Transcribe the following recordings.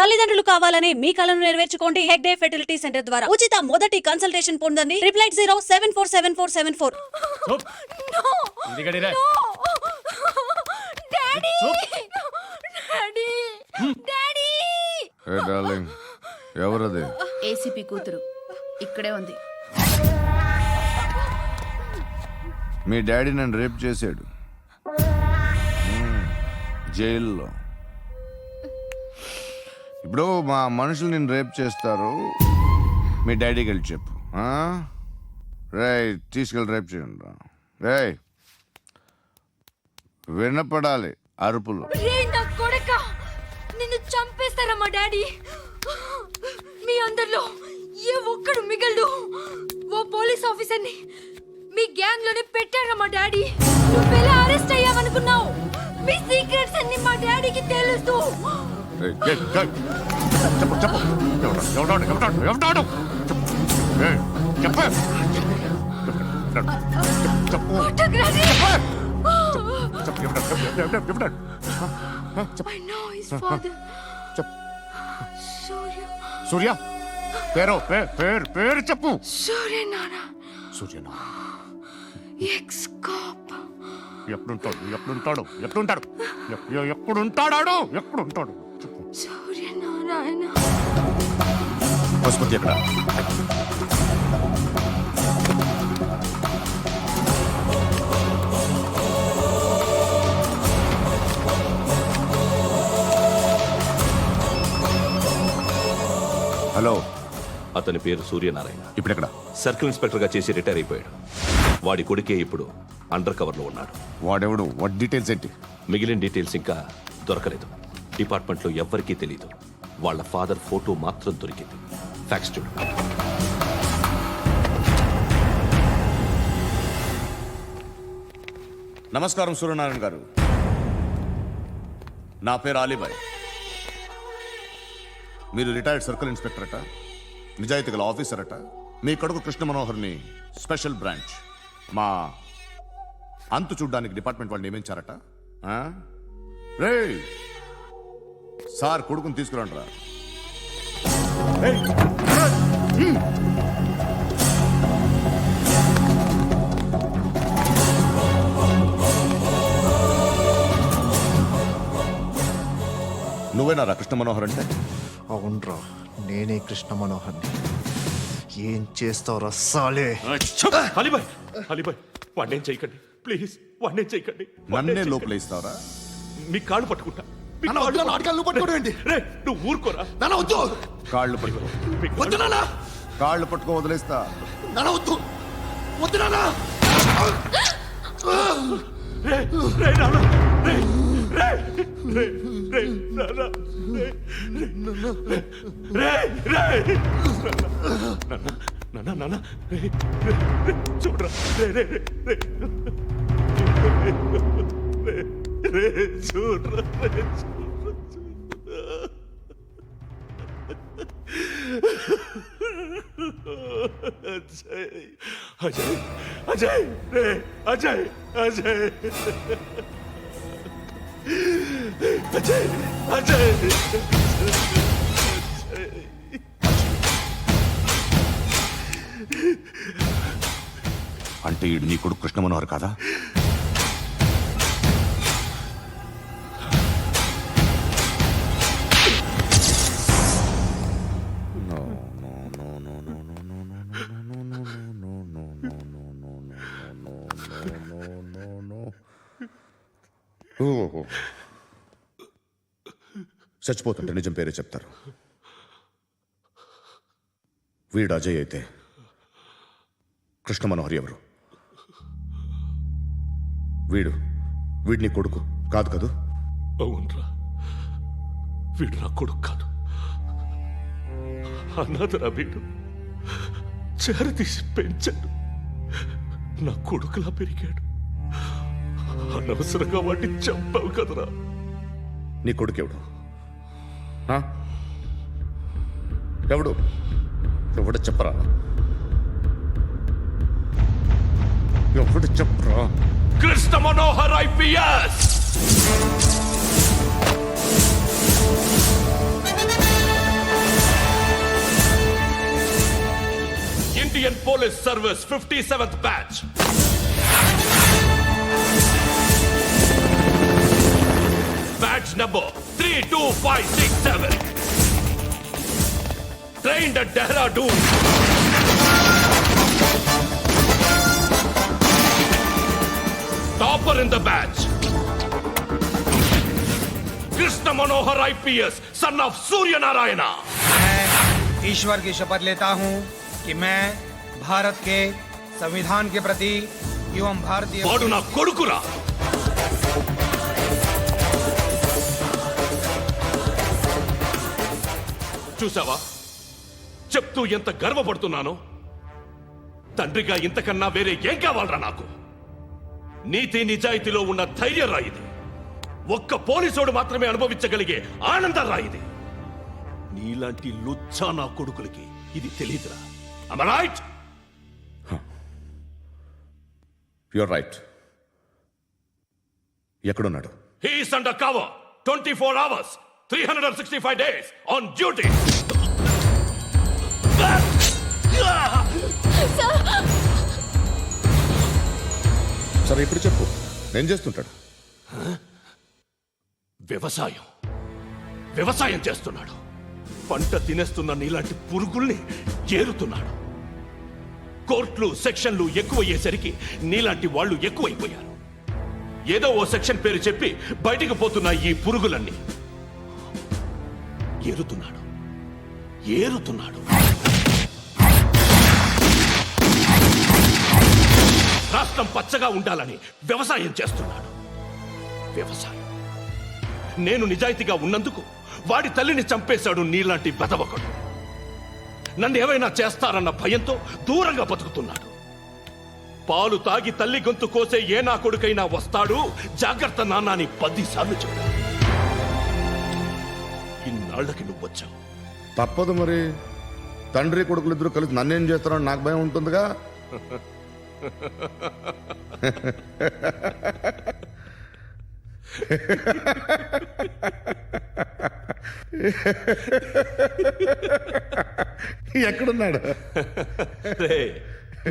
తల్లిదండ్రులు కావాలని మీ కలను నెరవేర్చుకోండి హెగ్డే ఫెర్టిలిటీ సెంటర్ ద్వారా ఉచిత మొదటి కన్సల్టేషన్ పొందండి 888747474. ఎవరది? ఏసీపీ కూతురు ఇక్కడే ఉంది. మీ డాడీ నన్ను రేప్ చేశాడు జైల్లో. ఇప్పుడు మా మనుషులు నేను రేప్ చేస్తారు, మీ డాడీకి వెళ్ళి చెప్పు. రే తీసుకెళ్ళి రేప్ చేయండి. రే వినపడాలి అరుపులు. నిన్ను చంపేస్తారా మా డాడీ? మీ అందరిలో ఏ ఒక్కడు మిగలడు. ఓ పోలీస్ ఆఫీసర్ని మీ గ్యాంగ్ లోనే పెట్టారా మా డాడీ? నువ్వెలా అరెస్ట్ అయ్యావనుకున్నావు? మీ సీక్రెట్స్ అన్ని మా డాడీకి తెలుసు. సూర్య పేరు పేరు చెప్పు. సూర్యనారాయణ. Suryanarayana ex cop. ఎప్పుడుంటాడు సూర్యనారాయణ. పశుపతి ఎక్కడ? హలో, అతని పేరు సూర్యనారాయణ. ఇప్పుడెక్కడ? సర్కిల్ ఇన్స్పెక్టర్ గా చేసి రిటైర్ అయిపోయాడు. వాడి కొడుకే ఇప్పుడు అండర్ కవర్ లో ఉన్నాడు. వాడెవడు? వాట్ డీటెయిల్స్ ఏంటి? మిగిలిన డీటెయిల్స్ ఇంకా దొరకలేదు. డిపార్ట్మెంట్ లో ఎవ్వరికీ తెలియదు. వాళ్ళ ఫాదర్ ఫోటో మాత్రం దొరికింది. ఫ్యాక్స్ చూడు. నమస్కారం సూర్యనారాయణ గారు. నా పేరు ఆలీబాయ్. మీరు రిటైర్డ్ సర్కిల్ ఇన్స్పెక్టర్ అట, నిజాయితీ గల ఆఫీసర్ అట. మీ కొడుకు కృష్ణ మనోహర్ని స్పెషల్ బ్రాంచ్ మా అంతు చూడ్డానికి డిపార్ట్మెంట్ వాళ్ళు నియమించారట. రే సార్ కొడుకుని తీసుకురండి రా. నువ్వేనా రా కృష్ణ మనోహర్ అంటే? అవునరా, నేనే కృష్ణ మనోహర్ని. ఏం చేస్తావురా సాలే? అలీబాయ్, అలీబాయ్, వాడినేం చేయకండి ప్లీజ్, వాడినేం చేయకండి. నన్నే లోపల ఇస్తావరా? మీ కాళ్ళు పట్టుకుంటా. నువ్వు ఊరుకోరా. కాళ్ళు పట్టుకో. కాళ్ళు పట్టుకో వదిలేస్తా. చూడరా, చూడరా. అజయ్, అజయ్, అజయ్, అజయ్, అజయ్, అజయ్. అంటే ఈడు నీ కొడుకు కృష్ణ మనోహర్ కాదా? చచ్చిపోతుంటే నిజం పేరే చెప్తారు. వీడు అజయ్ అయితే కృష్ణ మనోహర్ ఎవరు? వీడిని కొడుకు కాదు కదూ? అవునరా, వీడు నా కొడుకు కాదు. అన్నదరా వీడు. చేరతీసి పెంచాడు. నా కొడుకులా పెరిగాడు. అనవసరంగా వాడిని చంపావు కదరా. నీ కొడుకెవడు? ఎవడు? ఎవడు చెప్పరా? ఎవడు చెప్పరా? Krishna Manohar IPS. Police Service 57th Batch. Batch number 32567. Trained at Dehradun. Topper in the batch. Krishna Manohar IPS, son of Surya Narayana. मैं ईश्वर की शपथ लेता हूं कि मैं भारत के संविधान के प्रति एवं भारतीय వాడు నా కొడుకురా. చూసావా చెప్తూ ఎంత గర్వపడుతున్నానో. తండ్రిగా ఇంతకన్నా వేరే ఏం కావాలరా నాకు? నీతి నిజాయితీలో ఉన్న ధైర్యం రా ఇది. ఒక్క పోలీసోడు మాత్రమే అనుభవించగలిగే ఆనందం రా ఇది. నీలాంటి లుచ్చా నా కొడుకులకి ఇది తెలియదురా. Am I right? You're right. ఎక్కడున్నాడు? He is under cover 24 hours 365 days on duty. సరే ఇప్పుడు చెప్పు, ఏం చేస్తుంటాడు? వ్యవసాయం చేస్తున్నాడు. పంట తినేస్తున్న నీలాంటి పురుగుల్ని ఏరుతున్నాడు. కోర్టులు సెక్షన్లు ఎక్కువయ్యేసరికి నీలాంటి వాళ్ళు ఎక్కువైపోయారు. ఏదో ఓ సెక్షన్ పేరు చెప్పి బయటికి పోతున్న ఈ పురుగులన్నీ ఏరుతున్నాడు. రాష్ట్రం పచ్చగా ఉండాలని వ్యవసాయం చేస్తున్నాడు. నేను నిజాయితీగా ఉన్నందుకు వాడి తల్లిని చంపేశాడు నీలాంటి బెదవకుడు. నన్ను ఏమైనా చేస్తారన్న భయంతో దూరంగా బతుకుతున్నాడు. పాలు తాగి తల్లి గొంతు కోసే ఏ నా కొడుకైనా వస్తాడు, జాగ్రత్త నాన్న అని 10 సార్లు చెప్పాడు. ఇన్నాళ్ళకి నువ్వు వచ్చావు. తప్పదు మరి. తండ్రి కొడుకులు ఇద్దరు కలిసి నన్నేం చేస్తారని నాకు భయం ఉంటుందిగా. ఎక్కడున్నాడు? రే,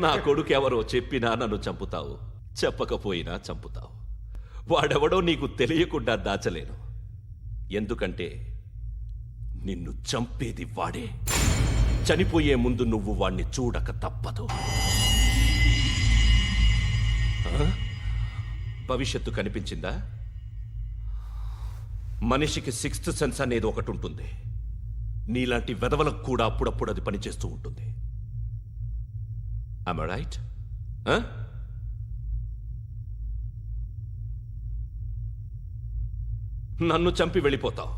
నా కొడుకు ఎవరో చెప్పినా నన్ను చంపుతావు, చెప్పకపోయినా చంపుతావు. వాడెవడో నీకు తెలియకుండా దాచలేను. ఎందుకంటే నిన్ను చంపేది వాడే. చనిపోయే ముందు నువ్వు వాణ్ణి చూడక తప్పదు. భవిష్యత్తు కనిపించిందా? మనిషికి 6th సెన్స్ అనేది ఒకటి ఉంటుంది. నీలాంటి వెధవలకు కూడా అప్పుడప్పుడు అది పనిచేస్తూ ఉంటుంది. Am I right? నన్ను చంపి వెళ్ళిపోతావు.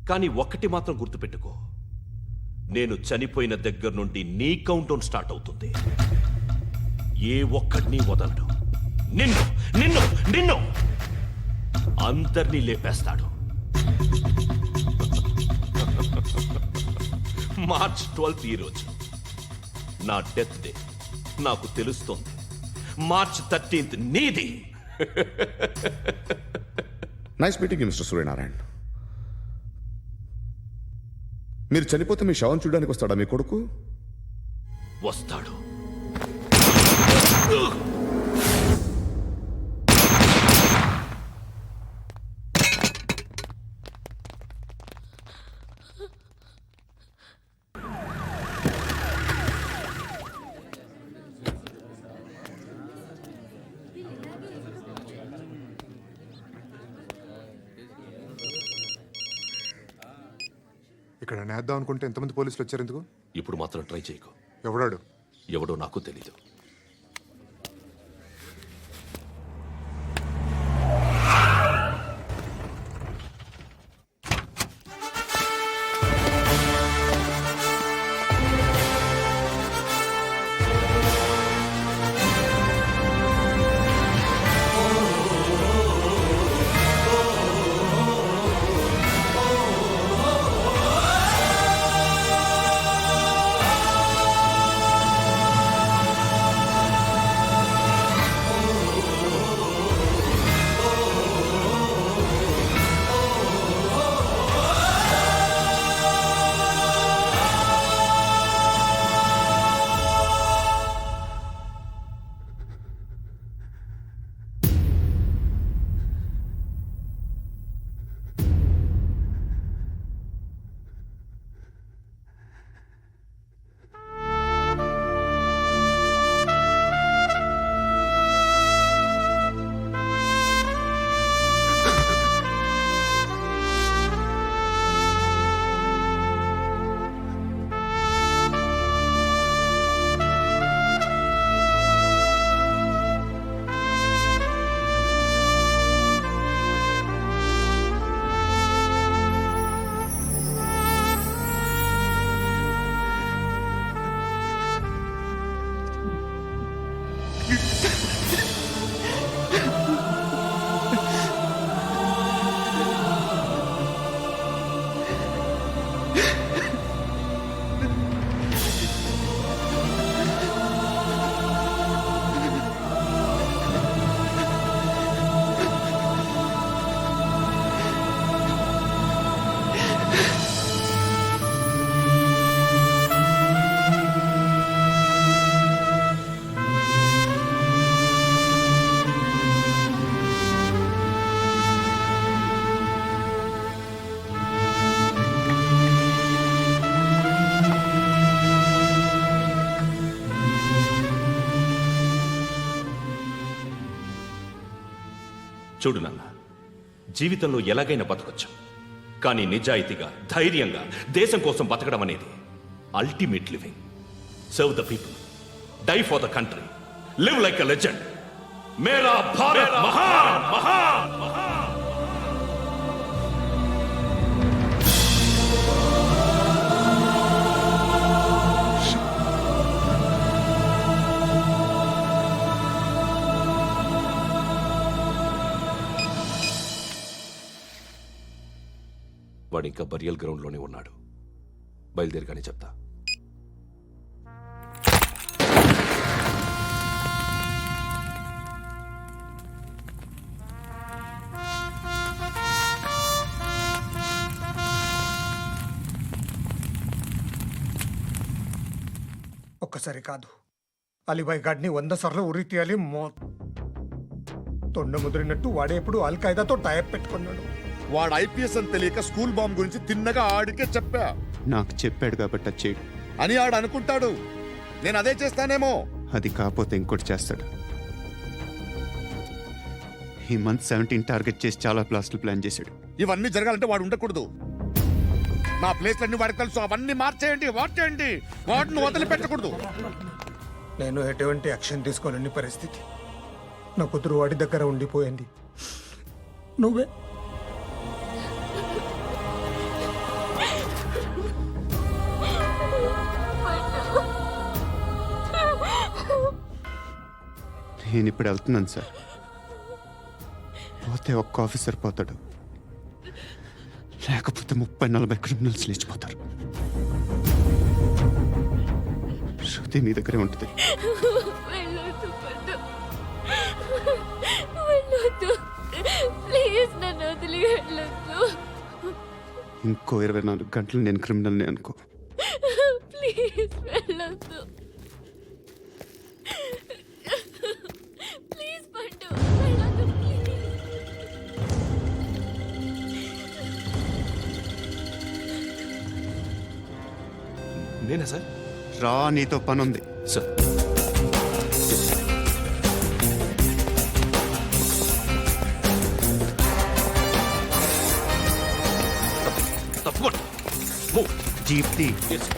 కానీ ఒక్కటి మాత్రం గుర్తుపెట్టుకో, నేను చనిపోయిన దగ్గర నుండి నీ కౌంటౌన్ స్టార్ట్ అవుతుంది. ఏ ఒక్కడిని వదలడు. నిన్ను నిన్ను నిన్ను అందరినీ లేపేస్తాడు. మార్చ్ 12th ఈ రోజు నా డెత్ డే. నాకు తెలుస్తోంది. మార్చ్ 13th నీది. Nice meeting mister Suryanarayana. మీరు చనిపోతే మీ శవం చూడడానికి వస్తాడా మీ కొడుకు? వస్తాడు. ఇక్కడ నేద్దాం అనుకుంటే ఎంతమంది పోలీసులు వచ్చారు ఎందుకు? ఇప్పుడు మాత్రం ట్రై చేయకు. ఎవడాడు? ఎవడో నాకు తెలీదు. చూడు నాన్న, జీవితంలో ఎలాగైనా బతకొచ్చు, కానీ నిజాయితీగా ధైర్యంగా దేశం కోసం బతకడం అనేది ultimate living. Serve the people, die for the country, live like a legend. మేరా భారత్ మహాన్ మహాన్ మహాన్. వాడు ఇంకా బరియల్ గ్రౌండ్లోనే ఉన్నాడు. బయలుదేరగానే చెప్తా. ఒక్కసారి కాదు, అలీబాయ్ గాడిని 100 సార్లు ఉరి తీయాలి. తొండ ముదిరినట్టు వాడేప్పుడు అల్ ఖైదాతో టైప్ పెట్టుకున్నాడు. వాడు ఐపీఎస్ అని తెలియక స్కూల్ బాంబ్ గురించి తిన్నగా ఆడికే చెప్పా నాకు చెప్పాడు కాబట్టి అది చేయడు. అని ఆడు అనుకుంటాడు. నేను అదే చేస్తానేమో. అది కాకపోతే ఇంకోటి చేస్తాడు. ఈ మంత్ 17 టార్గెట్ చేసి చాలా బ్లాస్టులు ప్లాన్ చేశాడు. ఇవన్నీ జరగాలంటే వాడు ఉండకూడదు. నా ప్లేస్లన్నీ వాడికి తెలుసు. అవన్నీ మార్చేయండి, వాటేయండి. వాటిని వదిలిపెట్టకూడదు. నేను ఎటువంటి యాక్షన్ తీసుకోలేని పరిస్థితి. నా కూతురు వాడి దగ్గర ఉండిపోయింది. నువ్వే నేను ఇప్పుడు వెళ్తున్నాను సార్. పోతే ఒక్క ఆఫీసర్ పోతాడు, లేకపోతే 30-40 క్రిమినల్స్ లేచిపోతారు. శృతి నీ దగ్గరే ఉంటుంది. వెళ్ళొద్దు పద్దు, వెళ్ళొద్దు ప్లీజ్, నన్ను వదిలి వెళ్ళొద్దు ఇంకో 24 గంటలు నేను క్రిమినల్ని అనుకో. ప్లీజ్ వెళ్ళొద్దు, ప్లీజ్ పద్దు వెళ్ళొద్దు ప్లీజ్. నేనా సార్? రా, నీతో పని ఉంది. సార్, తప్పకుండా. Move. జీప్తి Yes, sir.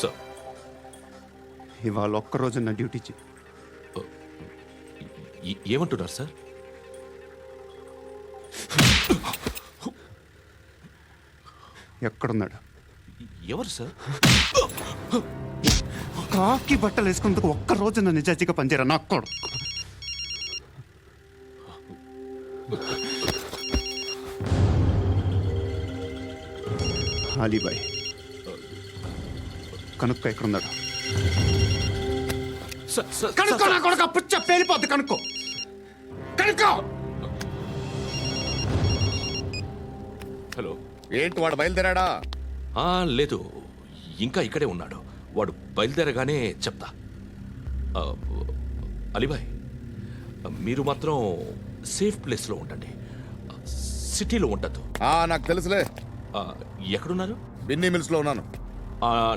సార్, ఇవాళ ఒక్కరోజు నా డ్యూటీ చేయి. ఏమంటున్నారు సార్? ఎక్కడున్నాడు? ఎవరు సార్? కాకి బట్టలు వేసుకున్నందుకు ఒక్కరోజు నా నిజాయితీగా పనిచేయరా నాకు కూడా. అలీబాయ్ కనుక్కో ఎక్కడున్నాడు. కనుక్కో నా కొడుకు, పుచ్చ పేలిపోద్ది. కనుక్కో కనుక్కో. హలో. ఏంటి వాడు బయలుదేరాడా? లేదు, ఇంకా ఇక్కడే ఉన్నాడు. వాడు బయలుదేరగానే చెప్తా. అలీబాయ్, మీరు మాత్రం సేఫ్ ప్లేస్లో ఉండండి, సిటీలో ఉండద్దు. నాకు తెలుసులే. ఎక్కడున్నారు? బిన్నీ మిల్స్ లో ఉన్నాను.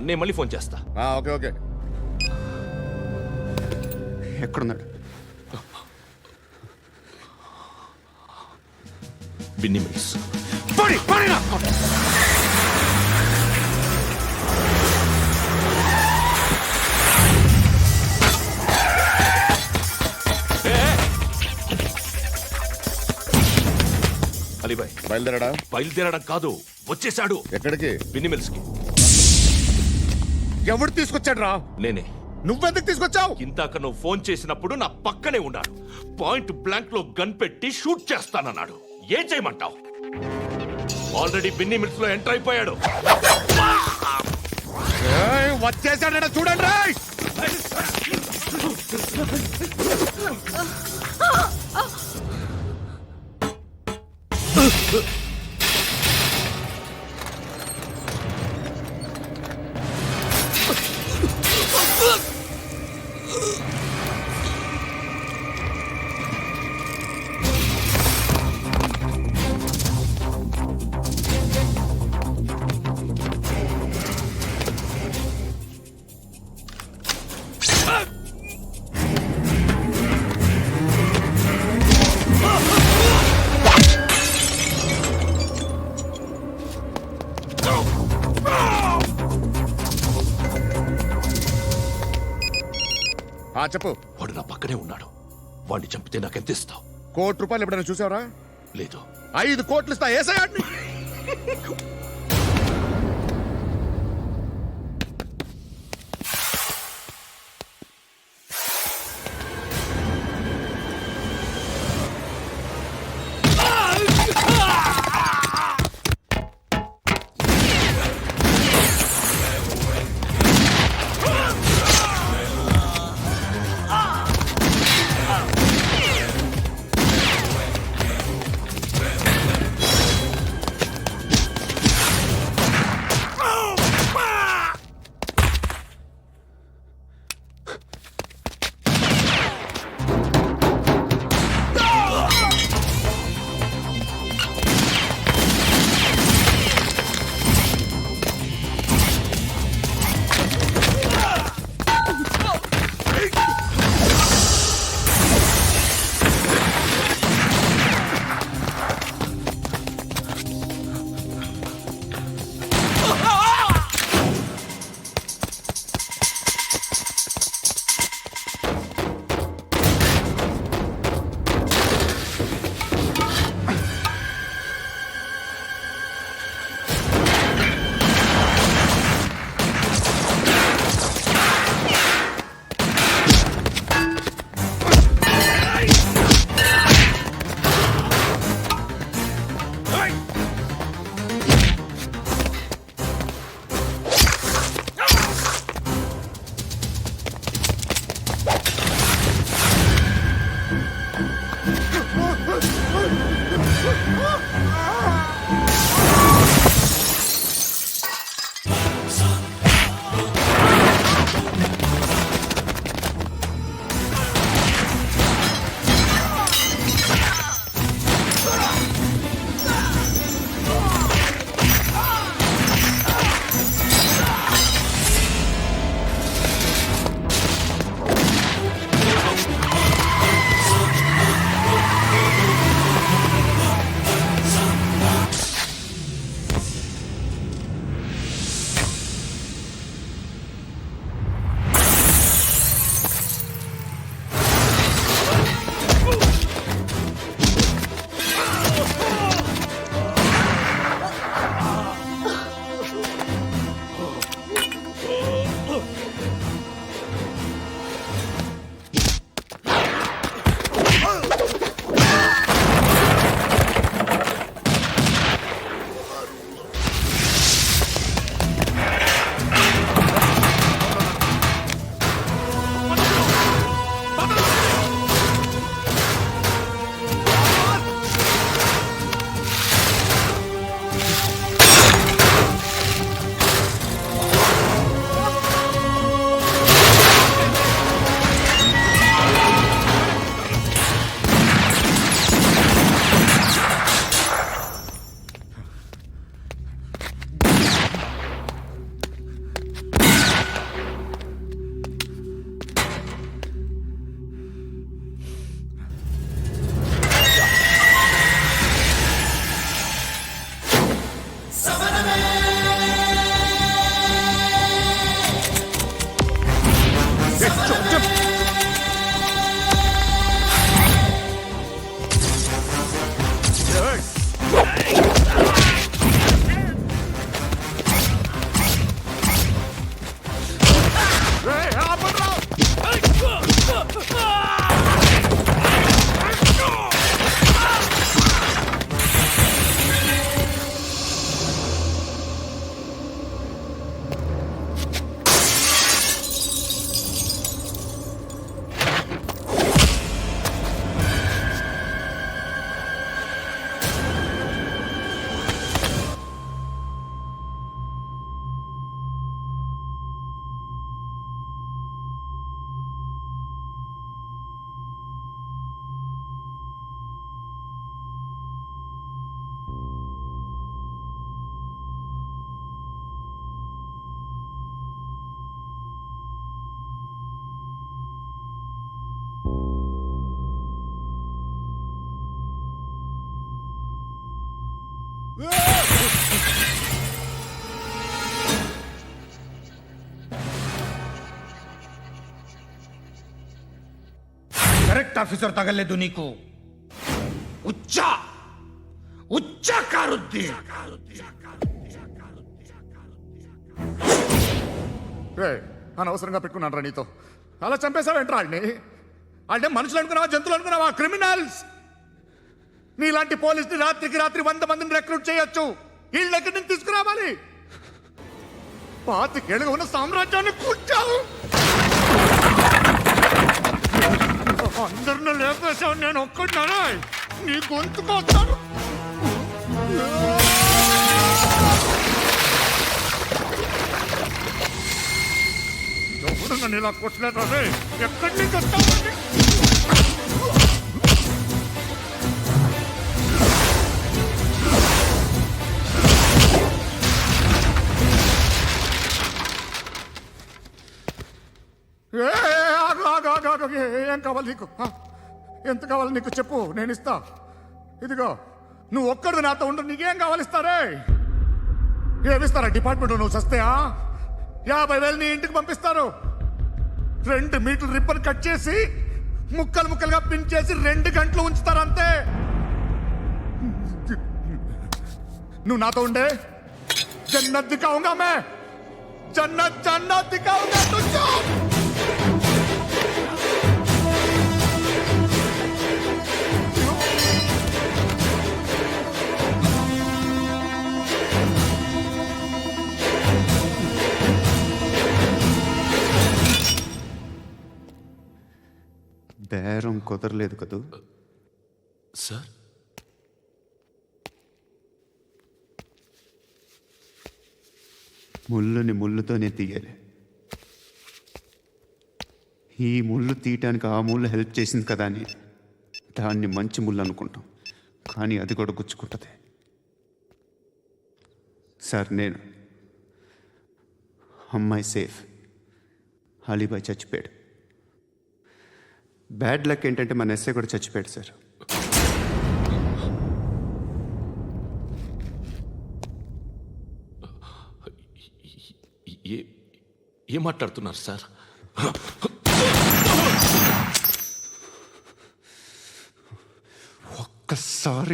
నేను మళ్ళీ ఫోన్ చేస్తా. Okay okay. ఎక్కడున్నాడు? బిన్నీ మిల్స్. అలీబాయ్ బయలుదేరాడా? బయలుదేరడం కాదు, వచ్చేశాడు. ఎక్కడికి? బిన్నీ మిల్స్ కి. ఎవడు తీసుకొచ్చాడు రా? నేనే. నువ్వెందుకు తీసుకొచ్చావు? ఇందాక నువ్వు ఫోన్ చేసినప్పుడు నా పక్కనే ఉన్నాడు. పాయింట్ బ్లాంక్ లో గన్ పెట్టి షూట్ చేస్తానన్నాడు. ఏం చేయమంటావు? ఆల్రెడీ బిన్నీ మిల్స్ లో ఎంటర్ అయిపోయాడు. వచ్చేసాడ చూడండి రా. చెప్పు. వాడు నా పక్కనే ఉన్నాడు. వాడిని చంపితే నాకెంత ఇస్తావు? ₹1,00,00,000 ఎప్పుడైనా చూసావరా? లేదు. 5 కోట్లు ఇస్తా. ఏసయాడిని. రెస్పెక్ట్ ఆఫీసర్ తగలేదు నీకు ఉచ్చా ఉచ్చా కారుద్ది అనవసరంగా పెట్టుకున్నాను రా నీతో అలా చంపేశావేంట్రా వాడిని అంటే మనుషులు అనుకున్నావా జంతువులు అనుకున్నావా క్రిమినల్స్ నీలాంటి పోలీసుని రాత్రికి రాత్రి 100 మందిని రిక్రూట్ చేయొచ్చు వీళ్ళ దగ్గర నుంచి తీసుకురావాలి పాతికేళ్ళగా ఉన్న సామ్రాజ్యాన్ని కూర్చావు అందరిని లేపేశావు నేను ఒక్కడినారా నీ గొంతుకొస్తాను ఎవరు నన్ను ఇలా కొట్టలేదా ఎక్కడి నుంచి వస్తావు ఏం కావాలి నీకు ఎంత కావాలి నీకు చెప్పు నేను ఇస్తా ఇదిగో నువ్వు ఒక్కడిది నాతో ఉండు నీకేం కావాలి ఇస్తారే ఏమిస్తారా డిపార్ట్మెంట్ నువ్వు చస్తేయా 50,000 నీ ఇంటికి పంపిస్తారు 2 మీటర్లు రిబ్బన్ కట్ చేసి ముక్కలు ముక్కలుగా పిన్ చేసి 2 గంటలు ఉంచుతారు అంతే నువ్వు నాతో ఉండే జన్నత్ దిఖాऊंगा मैं जन्नत जन्नत दिखाऊंगा तुझको బేరం కుదరలేదు కదూ సార్ ముళ్ళుని ముళ్ళుతోనే తీయాలి ఈ ముళ్ళు తీయటానికి ఆ ముళ్ళు హెల్ప్ చేసింది కదా అని దాన్ని మంచి ముళ్ళు అనుకుంటాం కానీ అది కూడా గుచ్చుకుంటుంది సార్ నేను అమ్మాయి సేఫ్ అలీబాయ్ చచ్చిపోయాడు బ్యాడ్ లక్ ఏంటంటే మన ఎస్ఐ కూడా చచ్చిపోయాడు సార్ ఏం మాట్లాడుతున్నారు సార్ ఒక్కసారి